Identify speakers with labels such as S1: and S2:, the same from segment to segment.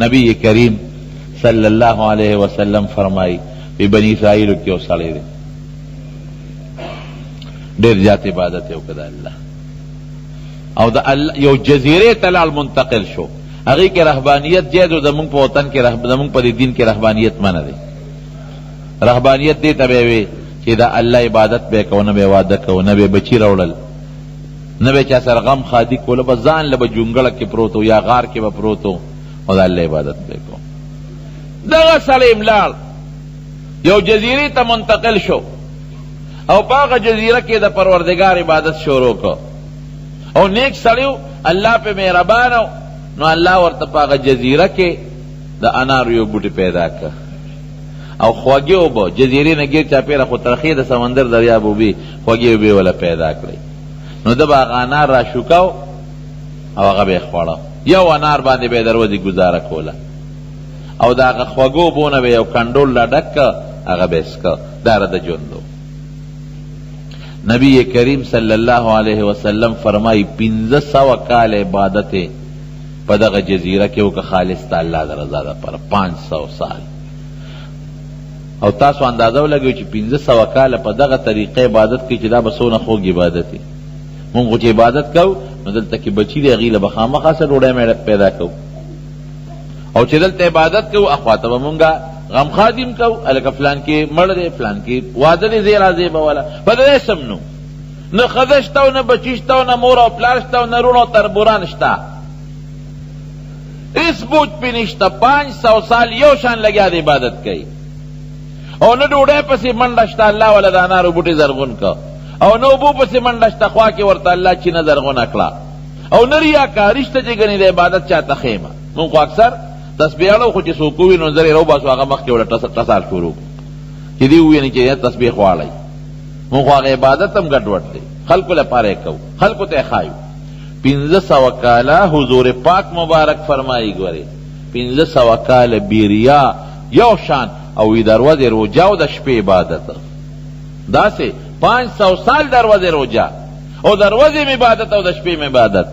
S1: نبی کریم صلی اللہ علیہ وسلم فرمائی کہ بنی اسرائیل کیوں سڑے دے ډیر زیات عبادت یو کدا اللہ او دا اللہ یو جزیرے تلال منتقل شو هغه کې رهبانیت جیدو زمونږ په وطن کې زمونږ په دین کې رهبانیت منه دی رهبانیت دې ته به وي چې دا الله عبادت به کو نه به واده کو نه به بچی راوړل نه به چا سره غم خادي کول به ځان له جونګړه کې پروتو یا غار کې به پروتو او دا الله عبادت به کو دغه سړی املال یو جزیره ته منتقل شو او پاغه جزیره کې د پروردگار عبادت شروع کو او نیک سړیو الله په مهربان نو الله ورته پاغه جزیره کې د انار یو بوټی پیدا ک او خوږی وبو جزیره نه غیر چا پیره خو ترخی د سمندر دریاب وبي خوږی وبي ولا پیدا کړی نو د باغ انار را شوکاو او هغه به خوړه یو انار باندې به دروازه گزاره کوله او دا خوږو بونه به یو کندول لا ډک هغه به اسکا دار د جوندو نبی کریم صلی اللہ علیہ وسلم فرمائی 1500 کال عبادت په دغه جزیره کې وکړه خالص ته الله د رضا لپاره 500 سال او تاسو اندازه ولګوئ چې 1500 کاله په دغه طریقې عبادت کې چې دا به څونه خوږ عبادت دی مونږ چې عبادت کوو نو دلته کې بچي دی هغې له به خامخا څه ډوډۍ پیدا کوو او چې دلته عبادت کوو اخواته به مونږ غم خادم کوو هلکه فلان کې مړ دی فلان کې واده دی زی راځې به والا په دې سم نو نه ښځه شته او نه بچي شته او نه مور او پلار شته او نه روڼ او تربوران شته اس بوج پی نشتا 500 سال یو شان لگیا دی عبادت کئی او نه ډوډۍ پسې منډه شته الله والا د انارو بوټي زرغون کا او نه اوبو پسې منډه شته خوا کې ورته الله چینه زرغونه کړه او نه ریاکاري شته چې ګنې د عبادت چاته خیمه مونږ خو اکثر تسبیح اړو خو چې څوک ووي نو نظر یې راوباسو هغه مخکې ورته ټسال شروع چې دې وویني چې تسبیح غواړئ مونږ خو هغه عبادت هم ګډوډ دی خلکو لپاره یې کوو خلکو ته یې ښایو 1500 کاله حضور پاک مبارک فرمائی گوری 1500 کاله بیریا یو شان او دروازه روجا او د شپې عبادت دا سه 500 سال دروازه روجا او دروازه عبادت او د شپې عبادت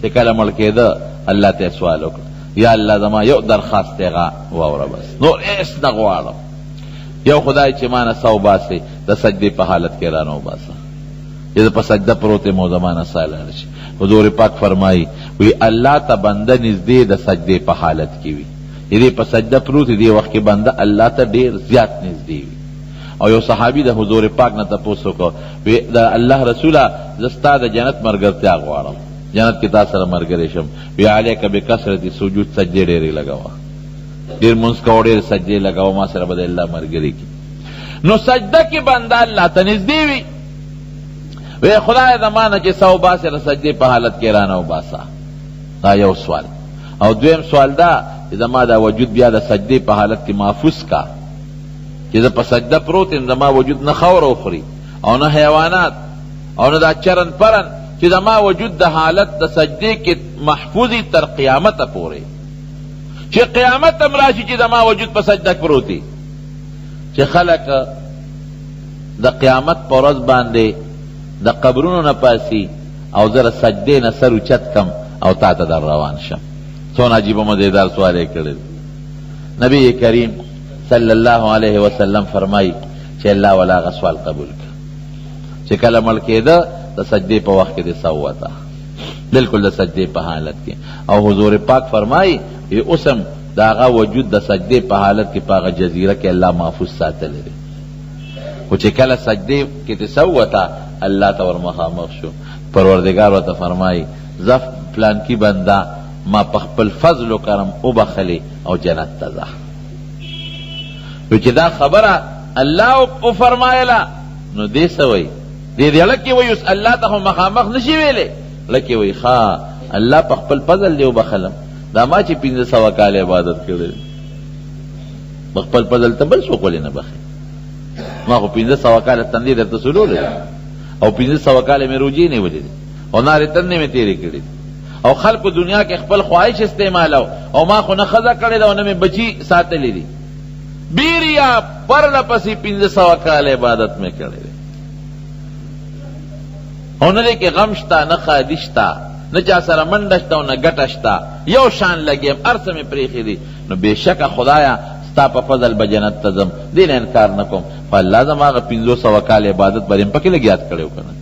S1: چې کله مړ کېده الله ته سوال وکړ یا الله زما یو درخواست هغه واوره بس نور هیڅ نه غواړم یو خدای چې مانه سو باسي د سجدې په حالت کې رانو باسه چې په سجده پروت مو زمانه ساله شي حضور پاک فرمائی وی اللہ تا بندہ نزدے دا سجدے پا حالت کی وی یہ پا سجدہ پروت دی وقت کی بندہ اللہ تا دیر زیاد نزدے وی او یو صحابی دا حضور پاک نا تپوسو کو وی دا اللہ رسولہ زستا دا جنت مرگرتیا غوارم جنت کی تاثر مرگرشم وی علیکا بکسرت سجود سجدے دیری لگاوا دیر منس کا دیر سجدے لگاوا ما سر بدا اللہ مرگری کی نو سجدہ کی بندہ اللہ تا نزدے وی وی خدای زمانه چې سو باسه د سجدې په حالت کې رانه وباسه دا یو سوال او دویم سوال دا چې زما دا وجود بیا د سجدې په حالت کې محفوظ کا چې زه په سجده پروت یم زما وجود نه خاوره وخوري او نه حیوانات او نه دا چرن پرن چې زما وجود د حالت د سجدې کې محفوظي تر قیامته پورې چې قیامت هم راشي چې زما وجود په سجده پروت وي چې خلک د قیامت په ورځ باندې د قبرونو نه پاسی او زر سجدې نه سر اوچت کم او تا ته در روان شم څونه عجیبه مزیدار سوال یې کړی نبی کریم صلی اللہ علیہ وسلم فرمائی چې الله والا هغه سوال قبول کړ چې کله مړ کېده د سجدې په وخت کې دې سوته بالکل د سجدې په حالت کې او حضور پاک فرمائی اوسم د هغه وجود د سجدې په حالت کې په هغه جزیره کې الله محفوظ ساتلی دی خو چې کله سجدې کې دې سوته اللہ تا ورمخامخ شو پروردگار و تا فرمائی زف پلان کی بندہ ما پخپل فضل و کرم او بخلی او جنت تزا وچی دا خبرہ اللہ او فرمائلا نو دے سوئی دے لکی وی اس اللہ تا مخامخ نشی ویلے لکی وی خواہ اللہ پخپل فضل دے او بخلم دا ما چی 1500 کال عبادت کرده پخپل فضل تا بل سو کولی نبخی ما خو 1500 کال تندی در تسولو لے او 1500 کال میں روجی نہیں ولی دی او نار تننے میں تیری کردی او خلق دنیا کے خپل خواہش استعمال او ما خو نخذا کردی او نمی بچی ساتھ لی دی بیریا پر لپسی 1500 کال عبادت میں کردی او نلے کہ غمشتا نخادشتا نه چا سره منډه شته او نه ګټه شته، یو شان لګیم، هر څه مې پرېښي دي، نو بېشکه خدایه ستا په فضل به جنت ته ځم، دې نه انکار نه کوم. خو الله زما هغه 500 کال عبادت به دې پکې لګیات کړی و که نه،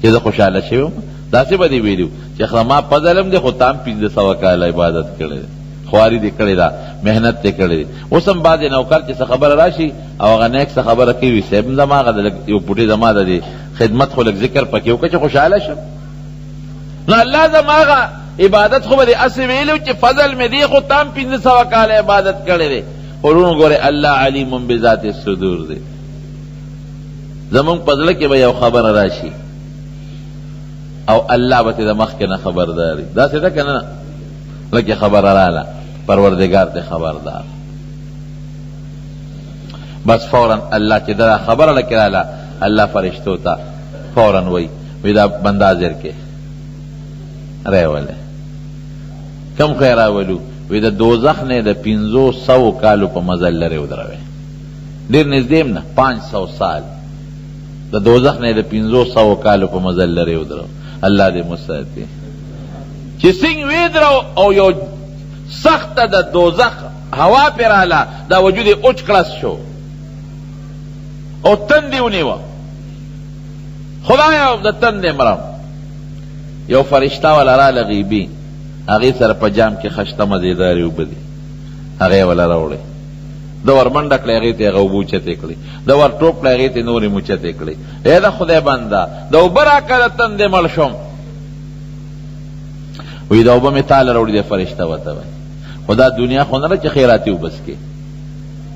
S1: چې زه خوشحاله شوی وم. داسې به دې ویلي چې زما فضل هم دی خو تا هم 500 کال عبادت کړی دی، خواري دې کړې ده، محنت دې کړی دی. اوس هم بعضې نوکر چې څه خبره راشي او هغه نیک څه خبره کوي، صاحب زما هغه یو پوټې زما د دې خدمت خو لږ ذکر پکې وکړه چې خوشحاله شم. نو الله زما هغه عبادت خو به دې اسې ویلي چې فضل مې دی خو تا هم 500 کال عبادت کړی دی. ورونو ګورې الله علیم بذات الصدور دی. زمونږ په زړه کې به یو خبره راشي او الله به د مخکې نه خبرداري، داسې ده که نه؟ لکه خبره راله پروردگار ته خبردار، بس فوراً الله چې دا خبره لکه راله الله فرشتو ته فوراً وی دا بنده حاضر کې راولې. کم خی راولو؟ وی د دوزخ نه د 500 کالو په مزل لرې ودروي، ډېر نږدې نه 500 سال د دوزخ نه د 500 کالو په مزل لرې ودرو. الله دې مساتي چې څنګه ویدرو او یو سخت د دوزخ هوا پر رااله، دا وجود اوچ کړس شو او تندې ونیوه. خدایا د تندې مرم یو فرشته والا راله غیبي، هغې سره په جام کې خشته مزېدارې اوبه دي، هغې وله راوړې، د ور منډه کړې هغې ته هغه اوبه اوچتې کړې، د ور ټوپ کړې هغې ته نورې موچتې کړې. ای د خدای بنده د اوبه راکړه د تندې مړ شوم. وی دا اوبه مې تاله راوړي دی فرشته ورته وایي. خو دا دنیا خو نه ده چې خیراتي وبسکې،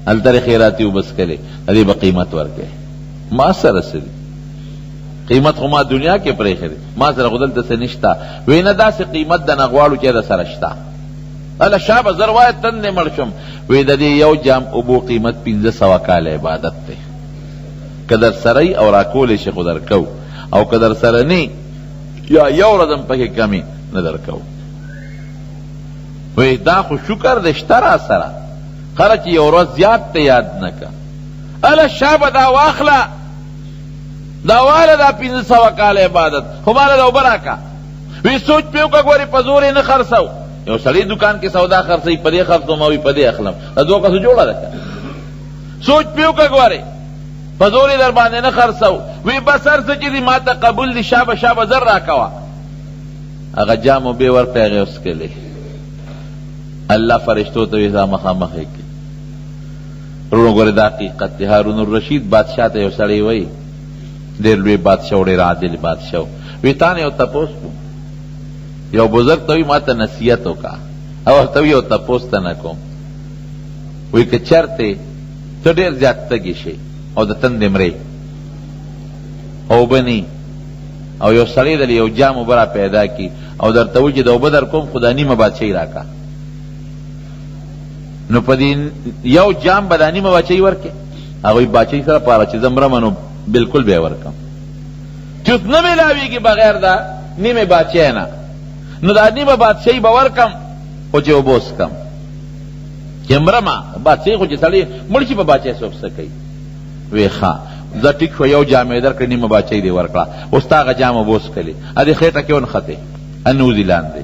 S1: هلته خیراتي وبسکلې هدې به قیمت ورکوې. ما سره څه دي؟ قیمت خو ما دنیا کې پرېښی دی، ما سره خو دلته څه نشته. وی نه داسې قیمت د نه غواړو چې د سره شته. هله شابه زر وایه تندې مړ شم. وی د دې یو جام اوبو قیمت 500 کال عبادت دی. که در سره ای او راکولی شي خو درکو، او که در سره نی یا یو ورځ هم پکې کمې نه درکو. وی دا خو شکر دی شته را سره، خله چې یو ورځ زیات ته یاد نه که. هله شابه دا واخله، دا واله دا 500 کال عبادت، خو ماله دا اوبه راکه. وی سوچ پې وکړه ګورې په زور یې نه خرڅو. یو سړی دکان کې سودا خرڅوي، په دې خرڅوم او په دې اخلم، دا دوه کسو جوړه ده که. سوچ پې وکړه ګورې په زور یې در باندې نه خرڅو. وی بس هر څه چې دي ما ته قبول دي، شابه شابه زر راکوه. هغه جام اوبې ورکړې، هغې وڅکلې. الله فرشتو ته وی دا مخامخ یې کړي. وروڼو ګورې دا حقیقت دی. هارون الرشید بادشاه ته یو سړی وایي، ډېر لوی بادشاه و، ډېر عادل بادشاه و. وی تا نه یو تپوس کوم، یو بزرگ ته وی ما ته نصیحت وکړه، او ورته وی یو تپوس ته نه کوم. وی که چرته ته ډېر زیات تږي شي او د تندې مرې او اوبه نی، او یو سړی دلې یو جام اوبه را پیدا کړي او درته وایي چې د اوبه در کوم، خو دا نیمه بادشاهي راکړه، نو په دې یو جام به دا نیمه بادشاهي ورکړې. هغوی بادشاهي سره پاره چې زه مرمه نو بالکل به یې ورکړم، چې اوس نه میلاویږي بغیر دا نیمه بادشاهۍ نه، نو دا نیمه بادشاهي به ورکړم خو چې اوبه وڅکم. چې مرمه بادشاهي خو چې سړی مړ شي په بادشاهۍ څوک څه کوي. وی ښه زه ټیک شو، یو جام یې درکړې، نیمه بادشاهي دې ورکړه، اوس تا هغه جام اوبه وڅکلې، ادې خېټه کې ونښتې، انوځي لاندې.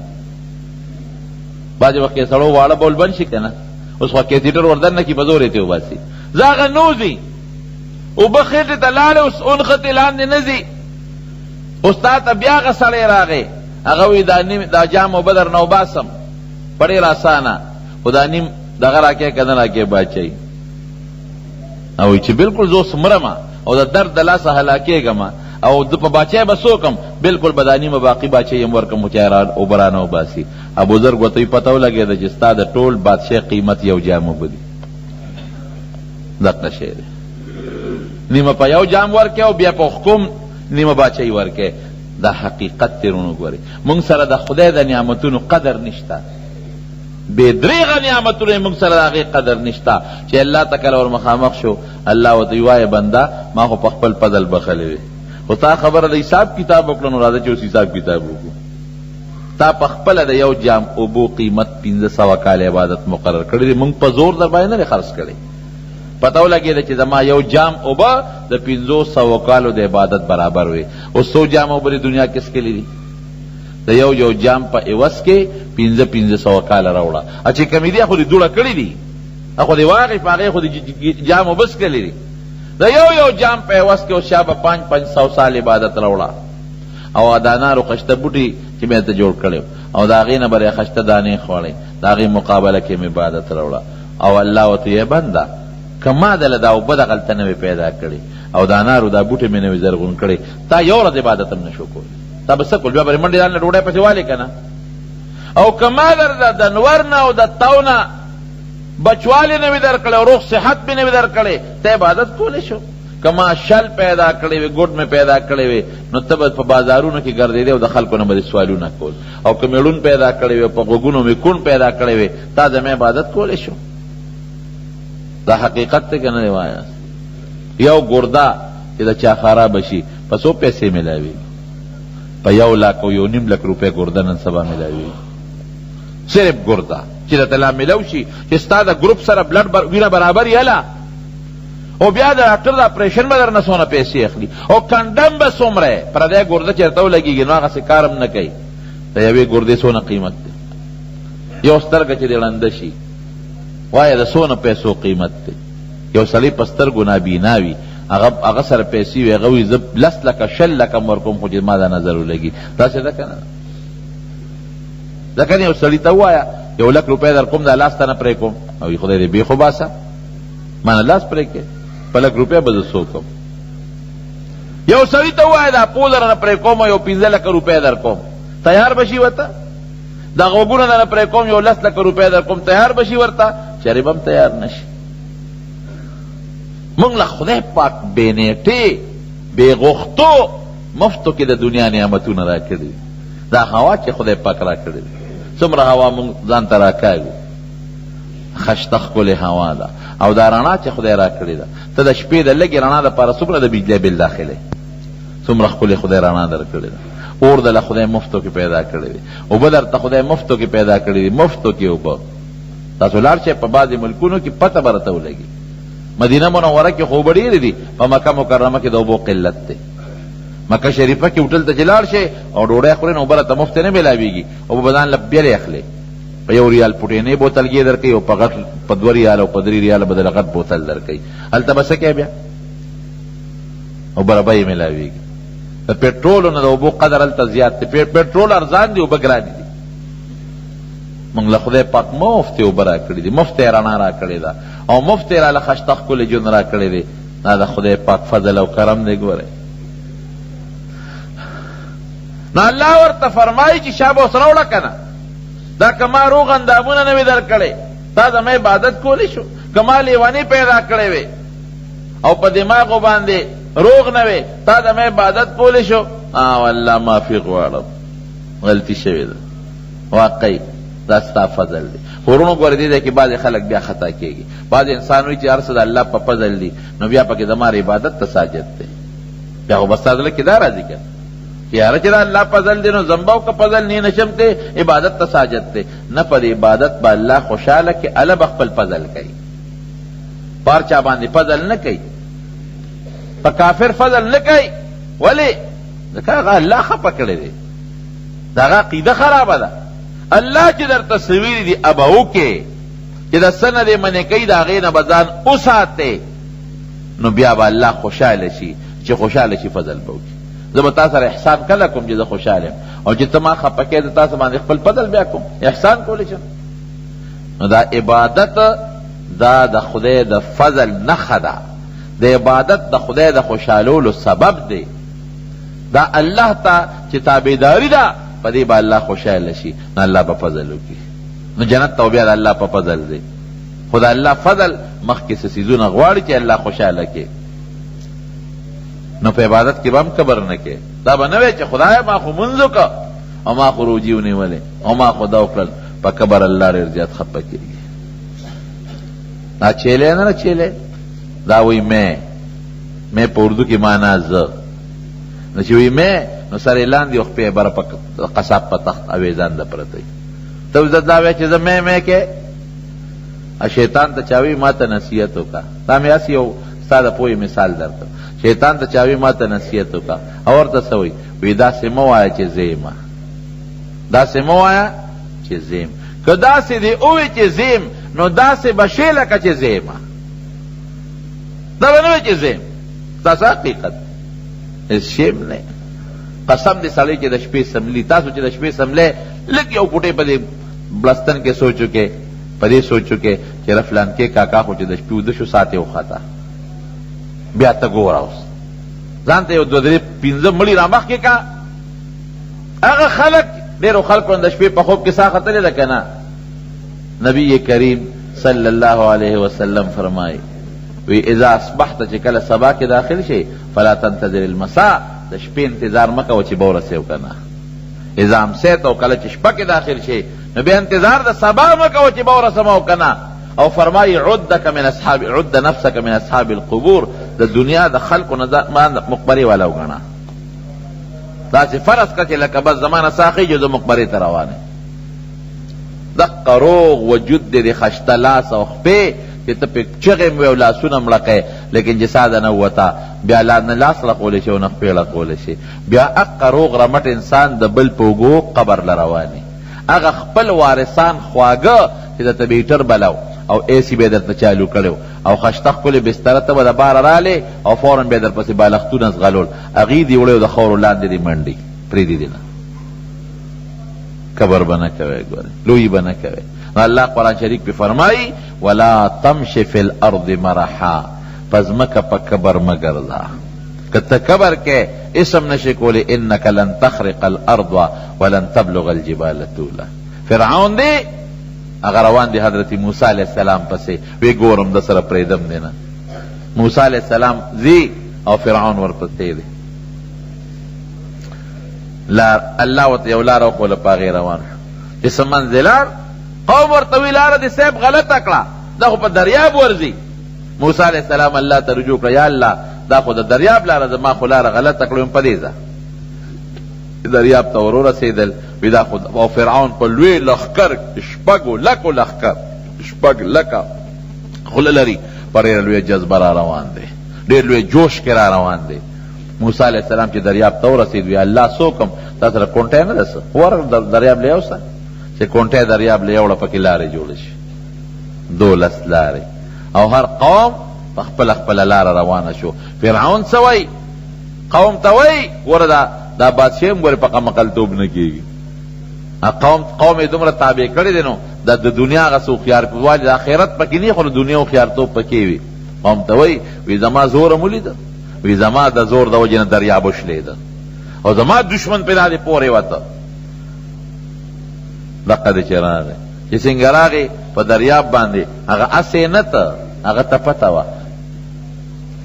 S1: بعضې وخت کې سړو واړه بول بند شي که نه، اوس خو کیتیټر وردن نه کي په زور یې ترې وباسي، زه هغه نوځي اوبه خېټې ته لاړې، اوس ونښتې لاندې نه ځي. اوس تا ته بیا هغه سړی راغی، هغه وی دا جام اوبه در نه وباسم په ډېر اسانه، خو دا نیم دغه راکې که نه راکې بادشاهي. او چې بالکل زه اوس مرمه او د درد د لاسه هلاکېږم او د په بادشاهۍ به څوکم، بالکل به دا نیمه باقي بادشاهي هم ورکړم چې اوبه رانه وباسي. ابوذر ورته پته ولګېده چې ستا د ټول بادشاهۍ قیمت یو جام اوبه دي. دقه شی دی، نیمه په یو جام ورکې او بیا په حکم نیمه بادشاهي ورکې. دا حقیقت دی. رونو ګورئ موږ سره د خدای د نعمتونو قدر نشته، بې دریغه نعمتونه موږ سره د هغې قدر نشته. چې الله ته کله ور مخامخ شو، الله ورته وایي بنده ما خو په خپل فضل بخلې وې، خو تا خبره د حساب کتاب وکړه، نو راځه چې اوس حساب کتاب وکړو. تا په خپله د یو جام اوبو قیمت 500 کال عبادت مقرر کړی دی، موږ په زور در باندې نه دی خرڅ کړی. پته ولګېده چې زما یو جام اوبه د 500 کالو د عبادت برابر وي. اوس 100 جام اوبه دنیا کې څکلي دي، د یو جام په عوض کې 500 کاله راوړه. چې کمې دي خو دې دوړه کړي دي، خو دې واغې په هغې خو دې جام وبس کړلی دي. د یو جام په عوض کې اوس شا به 500 سال عبادت راوړه. او د انارو خشته بوټي چې مې ته جوړ کړی او د هغې نه به یې خشته دانې خوړی، د هغې مقابله کې مې عبادت راوړه. او الله ورته یې بنده که ما دله دا اوبه دغلته نه وې پیدا کړي او د انارو دا بوټي مې نه وې زرغون کړي، تا یو ورځ عبادت هم نه شو کولی، تا به څه کول؟ بیا به منډې دانه ډوډۍ پسې والې که نه؟ او که ما درته د نور نه او د تو نه بچوالی نه وي در کړی او روغ صحت مې نه وي در کړی، ته عبادت کولی شو؟ که ما شل پیدا کړی وي، ګوډ مې پیدا کړی وي، نو ته به په بازارونو کې ګرځېدې او د خلکو نه به دې سوالونه کول. او که مېړون پیدا کړی وي، په غوږونو مې کون پیدا کړی وي، تا د مې عبادت کولی شو؟ دا حقیقت ته که نه دی وایه؟ یو ګرده چې د چا خرابه شي په څو پیسې میلاوېږي؟ په 1 لک او 1.5 لک روپۍ ګرده نن سبا میلاوېږي. صرف ګرده چې درته لا میلاو شي چې ستا د ګروپ سره بلډ وینه برابر یله، او بیا د ډاکټر د اپریشن به در نه څونه پیسې اخلي، او کنډم به څومره پردی ګرده چې درته ولګېږي نو هغسې کار هم نه کوي. د یوې ګردې څونه قیمت دی؟ یو سترګه چې دې ړنده شي وایه د څونه پیسو قیمت دی. یو سړی په سترګو نابینا وي، هغه سره پیسې وي، هغه وي زه 10 لکه 20 لکه م ورکوم خو چې ما دا نظر ولګي. داسې ده که نه؟ ځکه یو سړي ته ووایه 1 لک روپۍ در کوم دا لاس ته نه پرې کوم، او خدای دې بېخو باسه ما نه لاس پرې کې، په 1 لک روپۍ به زه څو کوم. یو سړي ته ووایه دا پول در نه پرې کوم او 15 لکه روپۍ در کوم، تیار به شي ورته؟ دا غوږونه در نه پرې کوم 10 لکه روپۍ در کوم، تیار به شي ورته؟ چرې به هم تیار نه شي. مونږ له خدای پاک بې نیټې بې غوښتو مفتو کې د دنیا نعمتونه را کړي. دا هوا چې خدای پاک را کړي څومره هوا مونږ ځان ته را کاږو، خشته ښکلې هوا ده. او دا رڼا چې خدای را کړې ده، ته د شپې د لږې رڼا دپاره څومره د بجلی بل داخلې، څومره ښکلې خدای رڼا در کړې ده. اور دله خدای مفتو کې پیدا کړی دی، اوبه درته خدای مفتو کې پیدا کړی دی، مفتو کې اوبه. تاسو لاړ شئ په بعضې ملکونو کې پته به راته ولګي. مدینه منوره کې خو اوبه ډېرې دي، په مکه مکرمه کې د اوبو قلت دی. مکه شریفه کې هوټل ته چې لاړ شئ او ډوډۍ خورئ نو اوبه راته مفتې نه میلاوېږي، اوبه به ځان له بیلې اخلې، په 1 ریال پوټینۍ بوتلګې در کوي او په 2 ریال او په 3 ریاله به دله غټ بوتل در کوي. هلته به څه کوې بیا؟ اوبه ربه یې میلاوېږي. د پټرولو نه د اوبو قدر هلته زیات دی، پټرول ارزان دی، اوبه ګرانې دي. مونږ له خدای پاک مفتې اوبه را کړي دي، مفتې رڼا را کړې ده، او مفتې راله خشته ښکلې ژوند را کړی دی. دا د خدای پاک فضل او کرم دی. ګورئ نو الله ورته فرمایي چې شابه اوس راوړه که نه، دا که ما روغ اندامونه نه وي در کړی تا زما عبادت کولی شو؟ که ما لیوني پیدا کړی وې او په دماغو باندې روغ نه وې تا زما عبادت کولی شو؟ والله معافي غواړم، غلطي شوې ده، واقعي دا ستا فضل دی. ورونو ګورې دې ځای کې بعضې خلک بیا خطا کېږي. بعضې انسان وایي چې هر څه د الله په فضل دی، نو بیا پکې زما عبادت ته ساجد دی. بیا خو به ستا زړه کې دا راځي که چې یاره چې د الله فضل دی نو زمبه او که فضل نه نشم دی عبادت ته ساجد دی. نه پر عبادت به الله خوشحاله کې الله به خپل فضل کوي، بار چا باندې فضل نه کوي، په کافر فضل نه کوي. ولې؟ ځکه هغه الله خفه کړی دی، د هغه عقیده خرابه ده. الله چې درته څه ویلي دي ابه وکړې، چې د څه نه دې منې کوي د هغې نه به ځان وساتې، نو بیا به الله خوشحاله شي. چې خوشحاله شي فضل به وکړي. زه به تا سره احسان کله کوم چې زه خوشحال یم، او چې ته ما خفه کړې زه تاسو باندې خپل فضل بیا کوم، احسان کولی شم. نو دا عبادت دا د خدای د فضل نښه ده، د عبادت د خدای د خوشحالولو سبب دی. دا الله ته چې تابعداري ده په دې به الله خوشحاله شي، نو الله به فضل وکړي. نو جنت ته بیا د الله په فضل دی. خو د الله فضل مخکې څه څیزونه غواړي چې الله خوشحاله کړي، نو په عبادت کې به هم کبر نه کې. دا به نه وی چې خدای ما خو منځ وکړه او ما خو روجي ونیولې او ما خو دا وکړل، په کبر الله ډېر زیات خفه کېږي. دا چیلې نه چیلې، دا وایي مې په اردو کې معنا زه، نو چې وایي مې نو سر یې لاندې او خپې یې بره په قصاب په تخت اویزان ده پرته وي. ته زه دا وایې چې زه مې کې شیطان ته چاوي ما ته نصیحت وکړه. دا مې هسې یو ستا د پوهې مثال درته. شیطان ته چاوي ما ته نصیحت وکړه او ورته څه وایي؟ وایي داسې مه وایه چې زه یم، داسې مو وایه چې زیم. که داسې دی اووی چې زیم نو داسې به شی لکه چې زیمه، دا به نه وی چې زیم. ستاسو حقیقت هېڅ شی هم نه. قسم دې سړی چې د شپې سملي، تاسو چې د شپې سملی لږ یو پوټی په دې بلستن کې سوچو کې، په دې سوچو کې چې رفلان کې کاکا خو چې د شپې وده شو ساعت یې وخته، بیا ته ګوره اوس ځان ته یو دوه درې پنځه مړي رامخکې کا. هغه خلک ډېرو خلکو د شپې په خوب کې ساه ختلې ده که نه؟ نبی کریم صلی الله علیه وسلم فرمایي وی اذا اصبحت چې کله سبا کې داخل شي فلا تنتظر المساء، د شپې انتظار مه کوه چې به ورسېو که نه. اذا امسیت او کله چې شپه کې داخل شي نو بیا انتظار د سبا مه کوه چې به ورسمو که نه. او فرمایي عد نفسك من اصحاب القبور، د دنیا د خلقو نه مقبرې والا وګڼه. داسې فرض کړه چې لکه بس زمانه ساخي جو د مقبرې ته روان یې. دقه روغ وجود دی د خشته لاس او خپې چې ته پې چغې مې او لاسونه مړقی، لیکن جساده نه ووته، بیا نه لاس رقولی شي او نه خپې رقولی شي. بیا اقه روغ رمټ انسان د بل په اوږو قبر له روان یې. هغه خپل وارثان خواږه چې د تبیټر بلو او ایسی به درته چالو کړو او خشته ښکلې بستره ته به د باره رالی او فورا به در پسې بالښتونه زغلول، هغې دې وړی او د خاورو لاندې دې منډي پرېږدي دې نه. کبر به نه کوئ، ګورئ لویي به نه کوئ. نو الله قرآن شریف پې فرمایي ولا تمش فی الارض مرحا، په ځمکه په کبر مه ګرځه. که ته کبر کې اسم نشي کولی انک لن تخرق الارض ولن تبلغ الجبال طولا. فرعون دی هغه روان دی حضرت موسی علیہ السلام پسې، وی ګورم د سره پرېږدم دی نه. موسی علیہ السلام ځي او فرعون ورپسې دی. الله ورته یو لاره وښوله په هغې روان شو چې څه منزلان. قوم ورته وی لاره دې صاحب غلطه کړه، دا خو په دریاب ورځي. موسی علیہ السلام الله ته رجوع کړه، یا الله دا خو د دریاب لاره ده، ما خو لاره غلطه کړه، یم په دې ځه. دریاب ته ورورسېدل، وی دا خو او فرعون په لوی لښکر شپږو لکو لښکر شپږ لکه خوله لري په ډېره لویه جذبه را روان دی، ډېر لوی جوش کې را روان دی. موسی علیہ السلام چې دریاب ته ورسېد وی الله څوکم تا سره کونټی نه ده څه ور دریاب له یوسه چې کونټی دریاب له یوړه پکې لارې جوړې شي، 12 لارې، او هر قوم په خپله خپله لاره روانه شو. فرعون څه وایي؟ قوم ته وایي ګوره دا بادشاه هم ګورې په قمقلتوب نه کېږي. قوم یې دومره تابع کړی دی نو د دنیا هغه څه هوښیاروالی د آخرت پکې نه، خو د دنیا هوښیارتوب پکې وي. قوم ته وایي وی زما زوره مو لیده، وی زما د زور د وجې نه دریاب وشلېده او زما دشمن پې دادې پورې وته. دقه دی چې راغی چې څنګه راغی په دریاب باندې هغه اسې نه ته، هغه ته پته وه،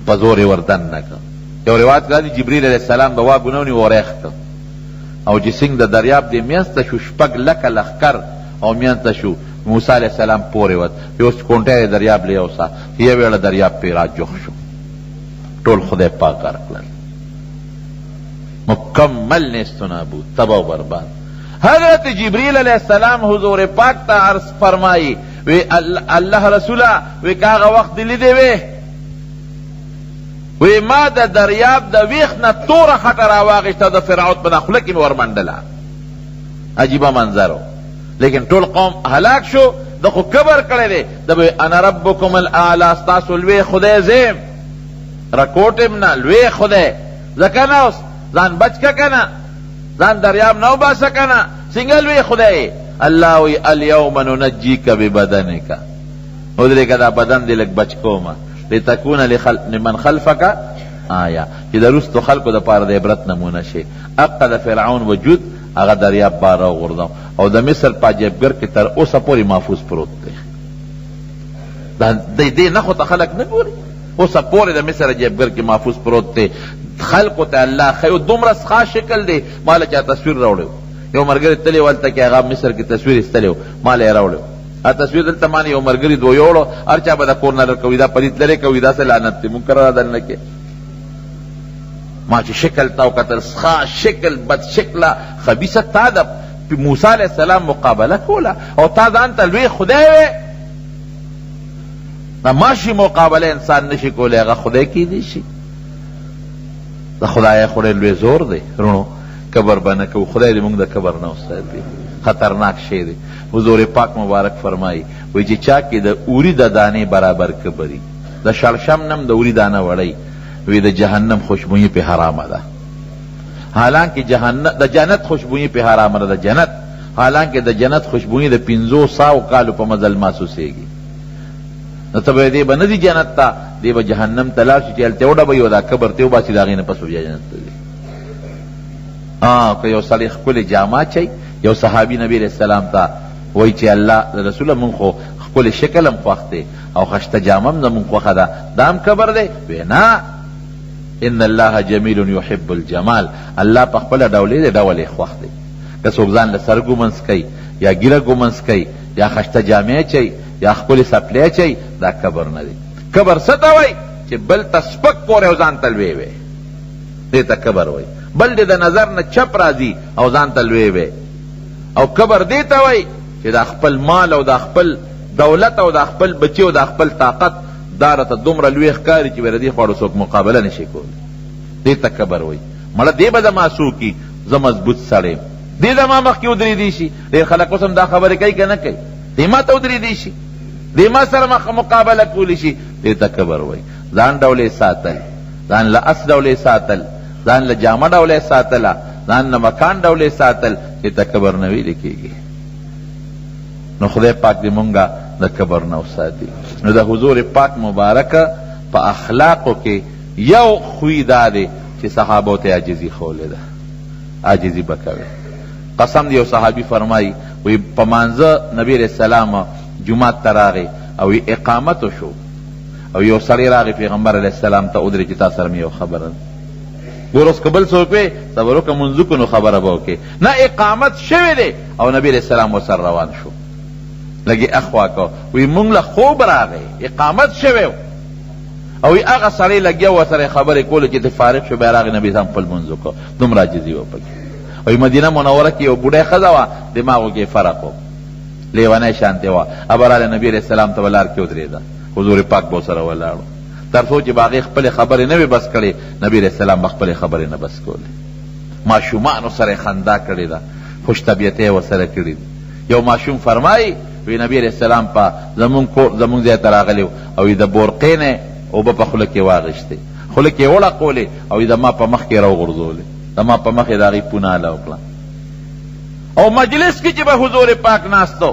S1: په زور یې وردن نه کړ. یو روایت راځي جبریل علیه السلام به واګونه ونیو وریخ کړ او چې څنګه د دریاب دې منځته شو 6 لکه لښکر او منځته شو موسی علیه السلام پورې وت. اوس کونټی یې دریاب له یوسه، یو ویړه دریاب پې راجوخ شو، ټول خدای پاک غرق کړل، مکمل نیست و نابود، تباه و برباد. حضرت جبریل علیہ السلام حضور پاک تا عرض فرمائی وی اللہ رسولہ وی کاغا وقت لیدے وی ما دا دریاب دا ویخنا تورا خطر آواغشتا دا فرعون بنا خلقی ورمندلا. عجیبہ منظرو، لیکن طول قوم ہلاک شو، دا خو کبر کرے دے دا بی انا ربکم الاعلی استاسو لوی خدای زیم رکوٹمنا لوی خدای زکنا اس زان بچ کا کنا زان دریاب نو باسا کنا سنگل وی خدای اللہ وی الیوم ننجیک ببدنکا ادرے کا دا بدن دلک بچ کوما لتکون لمن خلفک آیا کہ دا رستو خلقو دا پار دا عبرت نمونہ شے. اقا دا فرعون وجود اگا دریاب بارا غردم او دا مصر پا جیبگر کی تر اوسا پوری محفوظ پروت دے دے نخو تا خلق نگوری اوسا پوری دا مصر جیبگر کی محفوظ پروت دے. خلقو تا اللہ خیو دمرس خواہ شکل دے مالا چاہ تصویر روڑے یو مرگری تلی والتا کہ اغا مصر کی تصویر استلے مالا روڑے تصویر دلتا مانی یو مرگری دو یوڑو ارچا بدا کورنر کوئی دا پریت لرے کوئی دا سے لعنت تی مکرر دن لکے ما چی شکل تاو کتر خواہ شکل بد شکلا خبیصت تا دا موسیٰ علیہ السلام مقابلہ کولا او تا دانتا لوی خدای وے نا ماشی مقابلہ انسان نشی کولے اگا خدای کی دیشی دا خدای خودے لوی زور دے رونو کبر به نه کوو. خدای دې موږ د کبر نه وساتي. خطرناک شی دی. حضور پاک مبارک فرمایي وایي چې چا کې د اوري د دانې برابر کبري، د شړشم نم د اوري دانه وړی، وی د جهنم خوشبویی په حرامه ده. حالانکه د جنت خوشبویی په حرامه ده. د جنت حالانکه د جنت خوشبویی د 500 کالو په مزل محسوسېږي. نو ته به دې به نه ځي جنت ته، دې به جهنم ته لاړ شي چې هلته وډبوي او دا کبر ته وباسي، د هغې نه پس به بیا جنت ته ځي. که یو سړی ښکلې جامه اچوي، یو صحابي نبی علیہ السلام ته وایي چې الله رسوله مونږ خو ښکلې شکل هم خوښ دی او خشته جامه هم زمونږ خوښه ده، دا هم کبر دی؟ وی نه، ان الله جمیل یحب الجمال. الله په خپله ډولې دی، ډول یې خوښ دی. که څوک ځان له سر ګومنځ کوي یا ږیره ګومنځ کوي یا خشته جامې اچوي یا ښکلې څپلې اچوي، دا کبر نه دی. کبر څه ته وایي؟ چې بل ته سپک پورې او ځان ته لوی وی، دې ته کبر وایي. بل دې د نظر نه چپ راځي او ځان ته لوی وی. او کبر دې ته وایي چې دا خپل مال او دا خپل دولت او دا خپل بچی او دا خپل طاقت دا راته دومره لوی ښکاري چې بیا د دې خواړو څوک مقابله نشي کولی. دې ته کبر وایي. مړه دې به زما څوکي، زه مضبوط سړی یم، دې زما مخکې ودرېدی شي. ډېر خلک اوس هم دا خبرې کوي که نه کوي؟ دې ما ته ودرېدی شي، دې ما سره مقابله کولی شي. دې ته کبر وایي. ځان ډولې ساتل، ځان له اس ډولې ساتل، ځان له جامه ډولې ساتله، ځان له مکان ډولې ساتل، دې ته کبر نه ویلې کېږي. نو خدای پاک دې مونږه د کبر نه وساتي. نو د حضور پاک مبارکه په اخلاقو کې یو خوی دا دی چې صحابو ته عاجزي ښولې ده، عاجزي به کوي. قسم دی یو صحابي فرمایي وی په مانځه نبی علیہ السلام جمعات ته راغی او اقامت شو او یو سړی راغی پیغمبر علیہ السلام ته ودرې چې تا سره مې یو خبره ده. ګور اوس که بل څوک وی صبر وکړه مونځ وکړو نو خبره به وکړې. نه، اقامت شوی دی او نبی علیہ السلام ورسره روان شو. لږې اخوا کو وی مونږ له خوب راغی، اقامت شوی او هغه سړی لګیا و ورسره خبرې کولې چې د فارغ شو، بیا راغی نبي اسلام خپل مونځ وکړو. دومره عاجزي وه پکې. وی مدینه منوره کې یو بوډۍ ښځه وه، دماغو کې فرق و، لیونی شانتې وه. ابه راله نبي علیہ السلام ته به لار کې ودرېده، حضور پاک به ورسره ولاړو. تر څو چې به هغې خپلې خبرې نه وې بس کړې، نبي علیہ السلام به خپلې خبرې نه بس کولې. ماشومانو سره یې خندا کړې ده، خوش طبیعتۍ یې ورسره کړې ده. یو ماشوم فرمایي وی نبی علیہ السلام په زمونږ ځای ته راغلی او د بورقې نه اوبه په خوله کې واغېښتې، خوله کې یې وړقولې او د ما په مخ کې یې راوغورځولې، د ما په مخ یې د هغې پونه اله وکړه. او مجلس کې چې به حضور پاک ناستو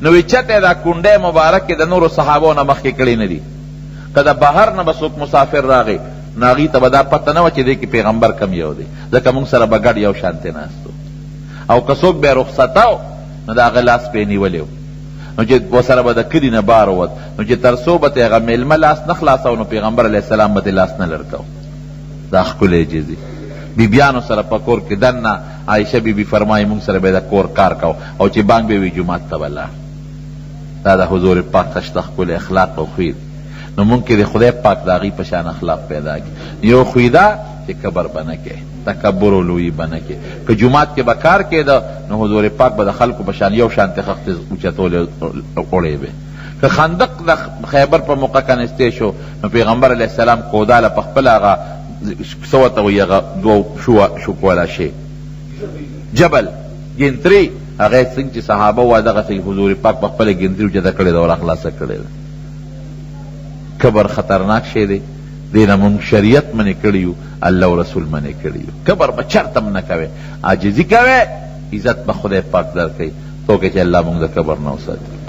S1: نو وی چته دا کونډۍ مبارک کې د نورو صحابو نه مخکې کړي نه دي. که د بهر نه به څوک مسافر راغی نو هغې ته به دا پته نه وه چې دې کې پیغمبر کم یو دی، ځکه موږ سره به ګډ یو شانتې ناستو. او که څوک بیا رخصته و نو د هغه لاس پې نیولی و، نو چې ورسره به د کلي نه بار ووت، نو چې تر څو به ته هغه میلمه لاس نه خلاصو نو پیغمبر علیه السلام به ته لاس نه لړکو. دا ښکلی عجزي. بیبیانو سره په کور کې دننه عایشه بیبي فرمایي موږ سره به د کور کار کو او چې بانګ به وي جومات ته به لاړ. دا د حضور پاک ته شته ښکلی اخلاق او خوی. نو مونږ کې د خدای پاک د هغې په شان اخلاق پیدا کړي. یو خوی دا چې کبر به نه کوې، تکبر و لویي به نه کوې. که جومات کې به کار کېده نو حضور پاک به د خلکو په شان یو شانتې خښتې اوچتولې وړې به. که خندق د خیبر په موقع کنستې شو نو پیغمبر علیه السلام کوداله په خپل هغه څه ورته وایي هغه دوه شوک والا شی جبل ګنتري، هغه څنګه چې صحابه وه دغسې حضور پاک په خپله ګنتري اوچته کړې ده او راخلاصه کړې ده. کبر خطرناک شی دی. دې نه مونږ شریعت منې کړي یو، الله او رسول منې کړي یو. کبر به چرته هم نه کوې، عاجزي کوې، عزت به خدای پاک در کوي. تو که چې الله مونږ د کبر نه وساتي.